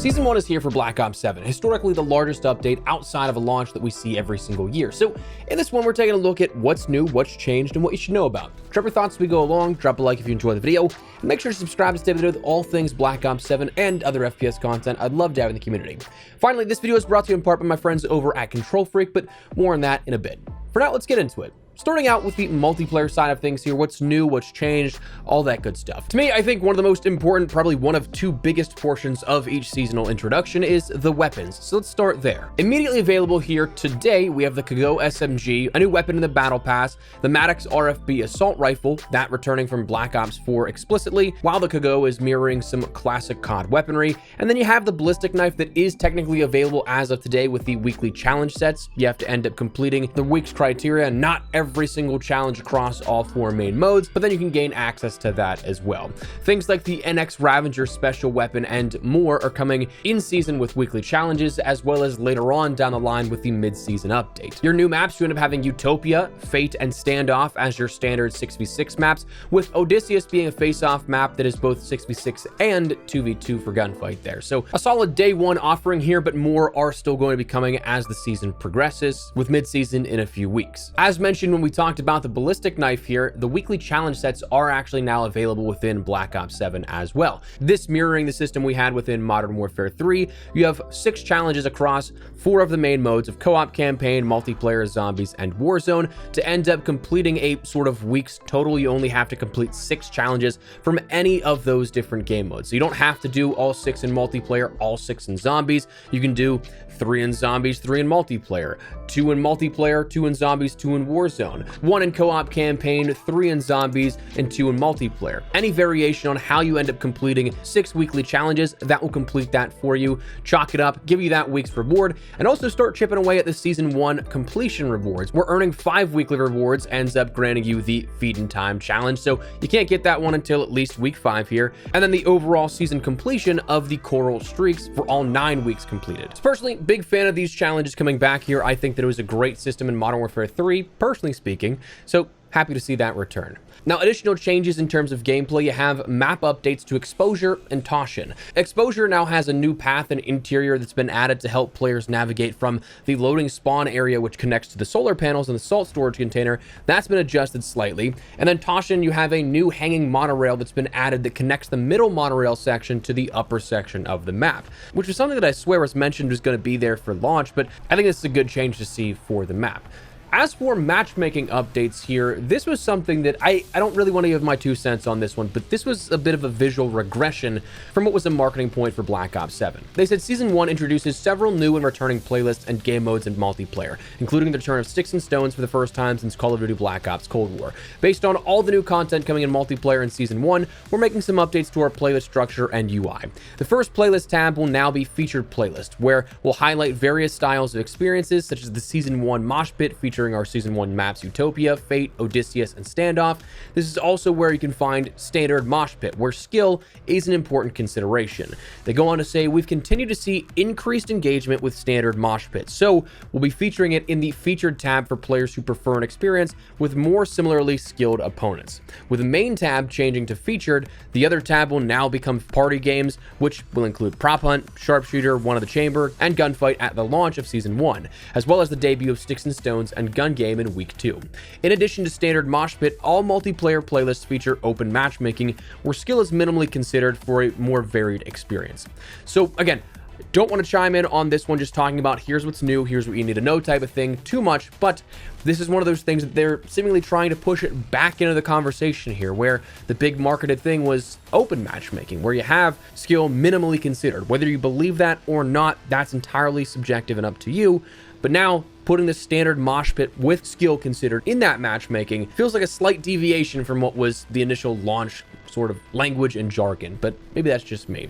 Season 1 is here for Black Ops 7, historically the largest update outside of a launch that we see every single year. So in this one, we're taking a look at what's new, what's changed, and what you should know about. Drop your thoughts as we go along, drop a like if you enjoy the video, and make sure to subscribe to stay up to date with all things Black Ops 7 and other FPS content I'd love to have in the community. Finally, this video is brought to you in part by my friends over at KontrolFreek, but more on that in a bit. For now, let's get into it. Starting out with the multiplayer side of things here, what's new, what's changed, all that good stuff. To me, I think one of the most important, probably one of two biggest portions of each seasonal introduction is the weapons. So let's start there. Immediately available here today, we have the KGO SMG, a new weapon in the Battle Pass, the Maddox RFB Assault Rifle, that returning from Black Ops 4 explicitly, while the KGO is mirroring some classic COD weaponry. And then you have the ballistic knife that is technically available as of today with the weekly challenge sets. You have to end up completing the week's criteria, not every single challenge across all 4 main modes, but then you can gain access to that as well. Things like the NX Ravager special weapon and more are coming in season with weekly challenges, as well as later on down the line with the mid-season update. Your new maps, you end up having Utopia, Fate, and Standoff as your standard 6v6 maps, with Odysseus being a face-off map that is both 6v6 and 2v2 for gunfight there. So a solid day one offering here, but more are still going to be coming as the season progresses, with mid-season in a few weeks. As mentioned when we talked about the ballistic knife here, the weekly challenge sets are actually now available within Black Ops 7 as well. This mirroring the system we had within Modern Warfare 3, you have 6 challenges across 4 of the main modes of co-op campaign, multiplayer, zombies, and Warzone. To end up completing a sort of week's total, you only have to complete 6 challenges from any of those different game modes. So you don't have to do all 6 in multiplayer, all 6 in zombies. You can do 3 in zombies, 3 in multiplayer, 2 in multiplayer, 2 in zombies, 2 in Warzone, 1 in co-op campaign, 3 in zombies, and 2 in multiplayer. Any variation on how you end up completing 6 weekly challenges, that will complete that for you. Chalk it up, give you that week's reward, and also start chipping away at the Season 1 completion rewards. We're earning 5 weekly rewards, ends up granting you the Feed in Time challenge, so you can't get that one until at least week 5 here, and then the overall season completion of the Coral Streaks for all 9 weeks completed. So personally, big fan of these challenges coming back here. I think that it was a great system in Modern Warfare 3, personally speaking, so happy to see that return. Now, additional changes in terms of gameplay, you have map updates to Exposure and Toshin. Exposure now has a new path and interior that's been added to help players navigate from the loading spawn area, which connects to the solar panels and the salt storage container. That's been adjusted slightly. And then Toshin, you have a new hanging monorail that's been added that connects the middle monorail section to the upper section of the map, which is something that I swear was mentioned was going to be there for launch, but I think this is a good change to see for the map. As for matchmaking updates here, this was something that I don't really want to give my 2 cents on this one, but this was a bit of a visual regression from what was a marketing point for Black Ops 7. They said Season 1 introduces several new and returning playlists and game modes in multiplayer, including the return of Sticks and Stones for the first time since Call of Duty Black Ops Cold War. Based on all the new content coming in multiplayer in Season 1, we're making some updates to our playlist structure and UI. The first playlist tab will now be Featured Playlist, where we'll highlight various styles of experiences, such as the Season 1 Mosh Pit featuring our Season 1 maps Utopia, Fate, Odysseus, and Standoff. This is also where you can find Standard Mosh Pit, where skill is an important consideration. They go on to say, we've continued to see increased engagement with Standard Mosh Pit, so we'll be featuring it in the Featured tab for players who prefer an experience with more similarly skilled opponents. With the main tab changing to Featured, the other tab will now become Party Games, which will include Prop Hunt, Sharpshooter, One of the Chamber, and Gunfight at the launch of Season 1, as well as the debut of Sticks and Stones and Gun Game in week 2. In addition to Standard Mosh Pit, all multiplayer playlists feature open matchmaking, where skill is minimally considered for a more varied experience. So again, don't want to chime in on this one just talking about here's what's new, here's what you need to know type of thing too much, but this is one of those things that they're seemingly trying to push it back into the conversation here, where the big marketed thing was open matchmaking, where you have skill minimally considered. Whether you believe that or not, that's entirely subjective and up to you. But now, putting the Standard Mosh Pit with skill considered in that matchmaking feels like a slight deviation from what was the initial launch sort of language and jargon, but maybe that's just me.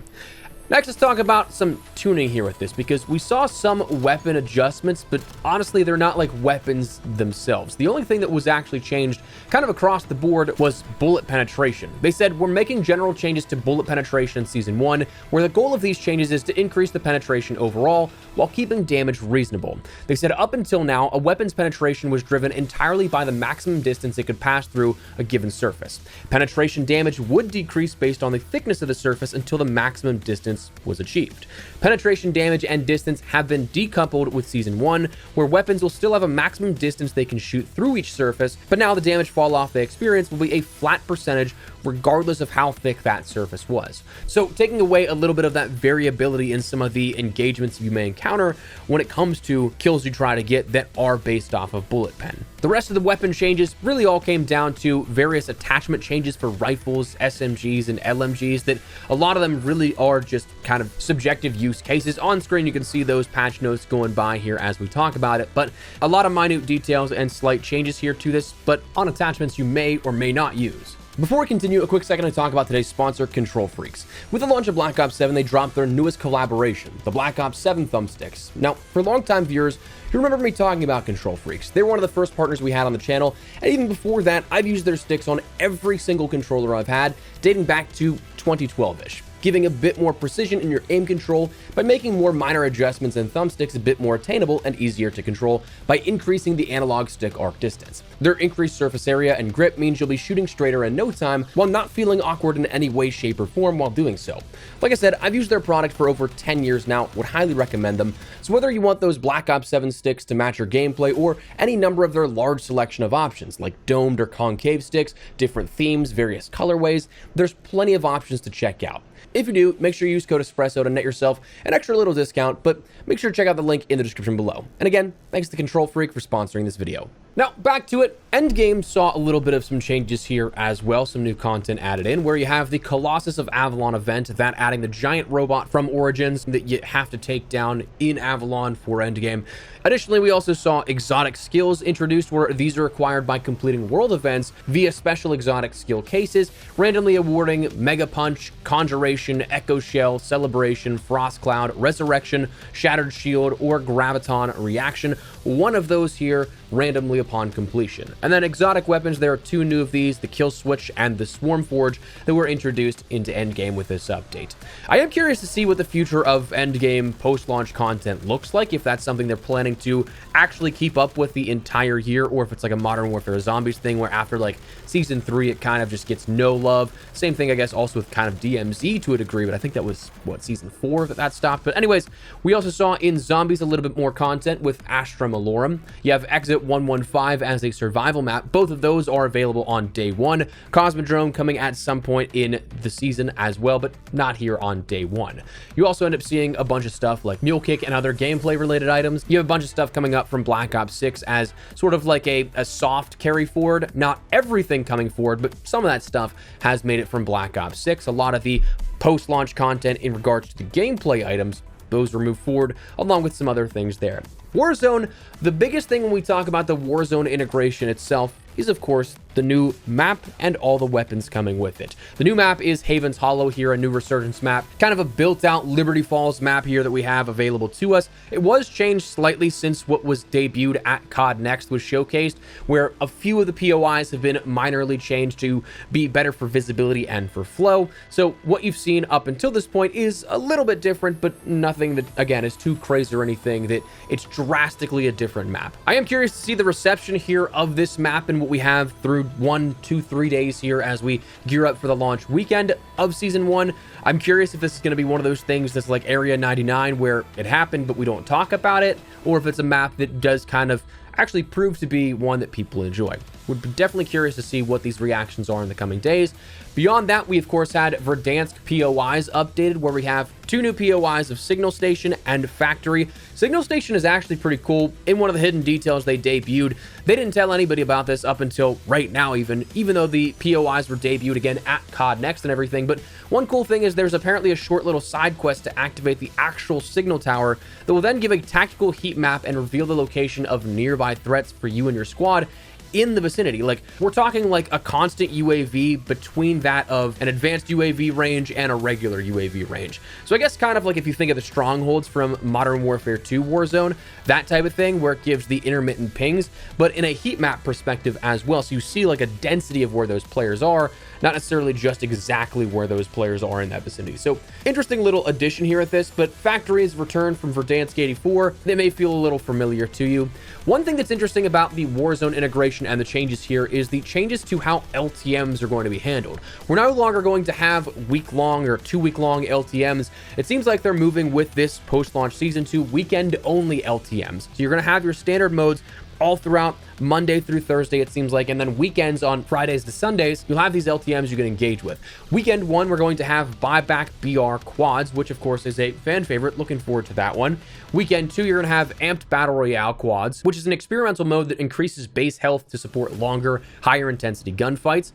Next, let's talk about some tuning here with this, because we saw some weapon adjustments, but honestly, they're not like weapons themselves. The only thing that was actually changed kind of across the board was bullet penetration. They said, we're making general changes to bullet penetration in Season 1, where the goal of these changes is to increase the penetration overall, while keeping damage reasonable. They said up until now, a weapon's penetration was driven entirely by the maximum distance it could pass through a given surface. Penetration damage would decrease based on the thickness of the surface until the maximum distance was achieved. Penetration damage and distance have been decoupled with Season 1, where weapons will still have a maximum distance they can shoot through each surface, but now the damage fall off they experience will be a flat percentage regardless of how thick that surface was. So taking away a little bit of that variability in some of the engagements you may encounter when it comes to kills you try to get that are based off of bullet pen. The rest of the weapon changes really all came down to various attachment changes for rifles, SMGs, and LMGs that a lot of them really are just kind of subjective use cases. On screen, you can see those patch notes going by here as we talk about it, but a lot of minute details and slight changes here to this, but on attachments you may or may not use. Before we continue, a quick second to talk about today's sponsor, KontrolFreeks. With the launch of Black Ops 7, they dropped their newest collaboration, the Black Ops 7 thumbsticks. Now, for longtime viewers, you remember me talking about KontrolFreeks. They were one of the first partners we had on the channel, and even before that, I've used their sticks on every single controller I've had, dating back to 2012-ish. Giving a bit more precision in your aim control by making more minor adjustments and thumbsticks a bit more attainable and easier to control by increasing the analog stick arc distance. Their increased surface area and grip means you'll be shooting straighter in no time while not feeling awkward in any way, shape, or form while doing so. Like I said, I've used their product for over 10 years now, would highly recommend them. So whether you want those Black Ops 7 sticks to match your gameplay or any number of their large selection of options like domed or concave sticks, different themes, various colorways, there's plenty of options to check out. If you do, make sure you use code ESPRESSO to net yourself an extra little discount, but make sure to check out the link in the description below. And again, thanks to KontrolFreek for sponsoring this video. Now, back to it. Endgame saw a little bit of some changes here as well, some new content added in, where you have the Colossus of Avalon event, that adding the giant robot from Origins that you have to take down in Avalon for Endgame. Additionally, we also saw exotic skills introduced, where these are acquired by completing world events via special exotic skill cases, randomly awarding Mega Punch, Conjuration, Echo Shell, Celebration, Frost Cloud, Resurrection, Shattered Shield, or Graviton Reaction. One of those here randomly upon completion. And then exotic weapons, there are two new of these, the Kill Switch and the Swarm Forge, that were introduced into Endgame with this update. I am curious to see what the future of Endgame post-launch content looks like, if that's something they're planning to actually keep up with the entire year, or if it's like a Modern Warfare Zombies thing where after like Season 3 it kind of just gets no love. Same thing I guess also with kind of DMZ to a degree, but I think that was what, Season 4 that stopped. But anyways, we also saw in Zombies a little bit more content with Astra Malorum. You have Exit 115 as a survival map. Both of those are available on day one. Cosmodrome coming at some point in the season as well, but not here on day one. You also end up seeing a bunch of stuff like Mule Kick and other gameplay related items. You have a bunch of stuff coming up from Black Ops 6 as sort of like a soft carry forward. Not everything coming forward, but some of that stuff has made it from Black Ops 6. A lot of the post-launch content in regards to the gameplay items, those were moved forward along with some other things there. Warzone, the biggest thing when we talk about the Warzone integration itself is, of course, the new map and all the weapons coming with it. The new map is Haven's Hollow here, a new Resurgence map, kind of a built-out Liberty Falls map here that we have available to us. It was changed slightly since what was debuted at COD Next was showcased, where a few of the POIs have been minorly changed to be better for visibility and for flow. So what you've seen up until this point is a little bit different, but nothing that, again, is too crazy or anything that it's drastically a different map. I am curious to see the reception here of this map and what we have through 1, 2, 3 days here as we gear up for the launch weekend of Season 1. I'm curious if this is going to be one of those things that's like Area 99 where it happened but we don't talk about it, or if it's a map that does kind of actually prove to be one that people enjoy. We're definitely curious to see what these reactions are in the coming days. Beyond that, we of course had Verdansk POIs updated, where we have 2 new POIs of Signal Station and Factory. Signal Station is actually pretty cool. In one of the hidden details they debuted, they didn't tell anybody about this up until right now even though the POIs were debuted again at COD Next and everything. But one cool thing is there's apparently a short little side quest to activate the actual signal tower that will then give a tactical heat map and reveal the location of nearby threats for you and your squad in the vicinity. Like, we're talking like a constant UAV between that of an advanced UAV range and a regular UAV range. So I guess kind of like if you think of the strongholds from Modern Warfare 2 Warzone, that type of thing where it gives the intermittent pings, but in a heat map perspective as well. So you see like a density of where those players are, not necessarily just exactly where those players are in that vicinity. So interesting little addition here at this, but factories returned from Verdansk 84. They may feel a little familiar to you. One thing that's interesting about the Warzone integration and the changes here is the changes to how LTMs are going to be handled. We're no longer going to have week-long or 2-week-long LTMs. It seems like they're moving with this post-launch season to weekend-only LTMs. So you're going to have your standard modes all throughout Monday through Thursday, it seems like, and then weekends on Fridays to Sundays, you'll have these LTMs you can engage with. Weekend 1, we're going to have buyback BR quads, which of course is a fan favorite. Looking forward to that one. Weekend 2, you're going to have amped battle royale quads, which is an experimental mode that increases base health to support longer, higher intensity gunfights.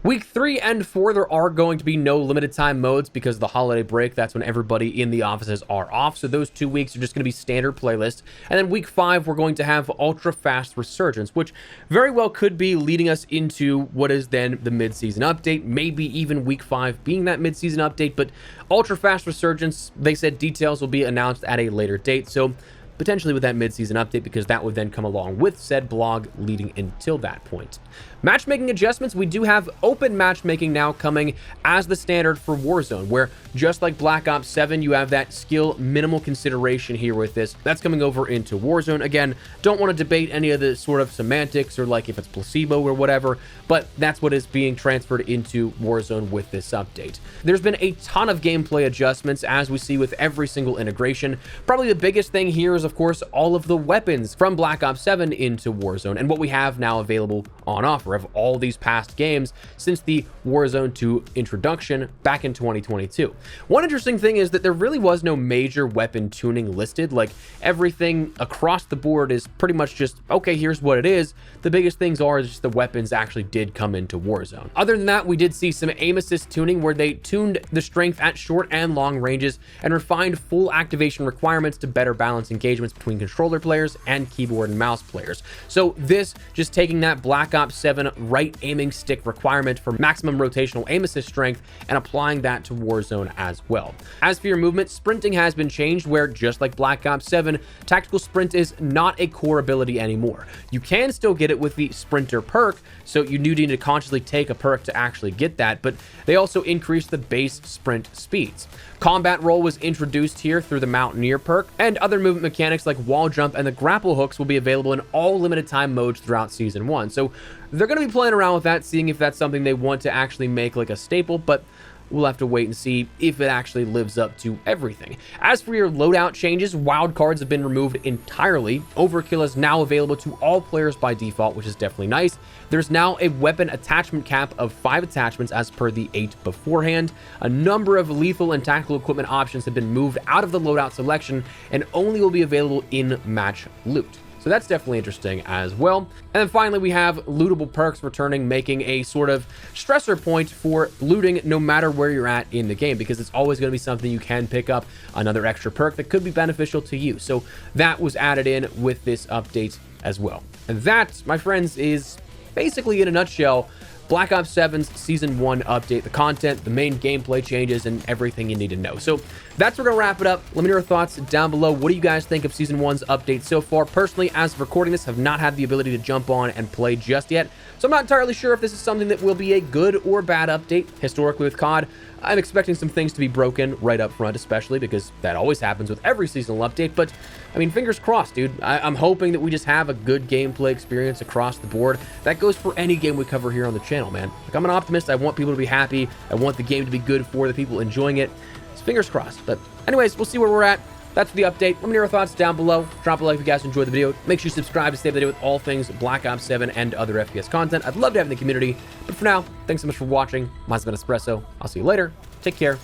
Week 3 and 4, there are going to be no limited time modes because of the holiday break. That's when everybody in the offices are off. So those 2 weeks are just going to be standard playlists. And then week 5, we're going to have ultra fast resurgence, which very well could be leading us into what is then the mid-season update. Maybe even week 5 being that mid-season update. But ultra fast resurgence, they said details will be announced at a later date. So potentially with that mid-season update, because that would then come along with said blog leading until that point. Matchmaking adjustments, we do have open matchmaking now coming as the standard for Warzone, where just like Black Ops 7, you have that skill minimal consideration here with this. That's coming over into Warzone. Again, don't want to debate any of the sort of semantics or like if it's placebo or whatever, but that's what is being transferred into Warzone with this update. There's been a ton of gameplay adjustments as we see with every single integration. Probably the biggest thing here is, of course, all of the weapons from Black Ops 7 into Warzone and what we have now available on offer of all these past games since the Warzone 2 introduction back in 2022. One interesting thing is that there really was no major weapon tuning listed. Like, everything across the board is pretty much just, okay, here's what it is. The biggest things are just the weapons actually did come into Warzone. Other than that, we did see some aim assist tuning where they tuned the strength at short and long ranges and refined full activation requirements to better balance engagements between controller players and keyboard and mouse players. So this just taking that Black Ops 7 right aiming stick requirement for maximum rotational aim assist strength and applying that to Warzone as well. As for your movement, sprinting has been changed where, just like Black Ops 7, tactical sprint is not a core ability anymore. You can still get it with the sprinter perk, so you do need to consciously take a perk to actually get that, but they also increased the base sprint speeds. Combat roll was introduced here through the Mountaineer perk, and other movement mechanics like wall jump and the grapple hooks will be available in all limited time modes throughout Season 1. So they're going to be playing around with that, seeing if that's something they want to actually make like a staple, but we'll have to wait and see if it actually lives up to everything. As for your loadout changes, wild cards have been removed entirely. Overkill is now available to all players by default, which is definitely nice. There's now a weapon attachment cap of 5 attachments as per the 8 beforehand. A number of lethal and tactical equipment options have been moved out of the loadout selection and only will be available in match loot. So that's definitely interesting as well. And then finally, we have lootable perks returning, making a sort of stressor point for looting no matter where you're at in the game, because it's always going to be something you can pick up, another extra perk that could be beneficial to you. So that was added in with this update as well. And that, my friends, is basically, in a nutshell, Black Ops 7's Season 1 update, the content, the main gameplay changes, and everything you need to know. So that's where we're going to wrap it up. Let me know your thoughts down below. What do you guys think of Season 1's update so far? Personally, as of recording this, have not had the ability to jump on and play just yet, so I'm not entirely sure if this is something that will be a good or bad update. Historically with COD, I'm expecting some things to be broken right up front, especially because that always happens with every seasonal update. But I mean, fingers crossed, dude. I'm hoping that we just have a good gameplay experience across the board. That goes for any game we cover here on the channel, man. Like, I'm an optimist. I want people to be happy. I want the game to be good for the people enjoying it. So fingers crossed. But anyways, we'll see where we're at. That's the update. Let me know your thoughts down below. Drop a like if you guys enjoyed the video. Make sure you subscribe to stay up to date with all things Black Ops 7 and other FPS content. I'd love to have in the community. But for now, thanks so much for watching. Mine's been Espresso. I'll see you later. Take care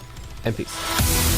and peace.